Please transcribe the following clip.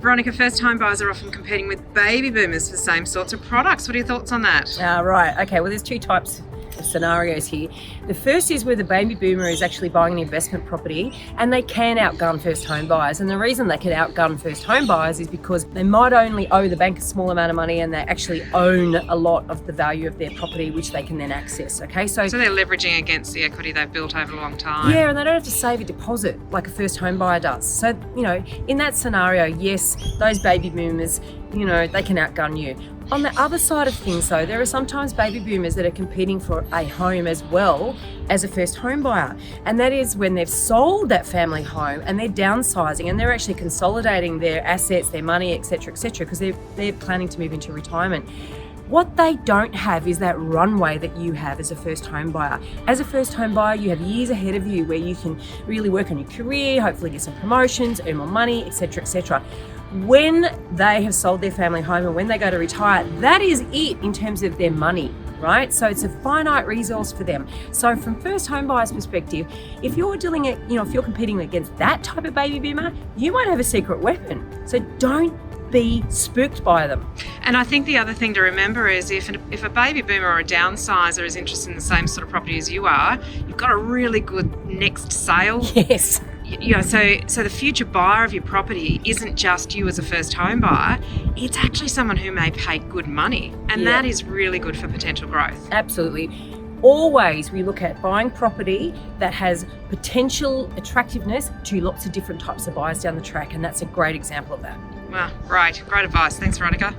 Veronica, first home buyers are often competing with baby boomers for the same sorts of products. What are your thoughts on that? Right, okay, well there's two types of scenarios here. The first is where the baby boomer is actually buying an investment property and they can outgun first home buyers. And the reason they can outgun first home buyers is because they might only owe the bank a small amount of money and they actually own a lot of the value of their property, which they can then access, okay? So they're leveraging against the equity they've built over a long time. Yeah, and they don't have to save a deposit like a first home buyer does. So, you know, in that scenario, yes, those baby boomers, you know, they can outgun you. On the other side of things though, there are sometimes baby boomers that are competing for a home as well as a first home buyer. And that is when they've sold that family home and they're downsizing and they're actually consolidating their assets, their money, etc., because they're planning to move into retirement. What they don't have is that runway that you have as a first home buyer. As a first home buyer, you have years ahead of you where you can really work on your career, hopefully get some promotions, earn more money, etc. When they have sold their family home and when they go to retire, that is it in terms of their money, right? So it's a finite resource for them. So from first home buyers' perspective, if you're if you're competing against that type of baby boomer, you might have a secret weapon. So don't be spooked by them. And I think the other thing to remember is if a baby boomer or a downsizer is interested in the same sort of property as you are, you've got a really good next sale. Yes. You know, so the future buyer of your property isn't just you as a first home buyer, it's actually someone who may pay good money. And that is really good for potential growth. Absolutely. Always we look at buying property that has potential attractiveness to lots of different types of buyers down the track, and that's a great example of that. Well, great advice. Thanks, Veronica.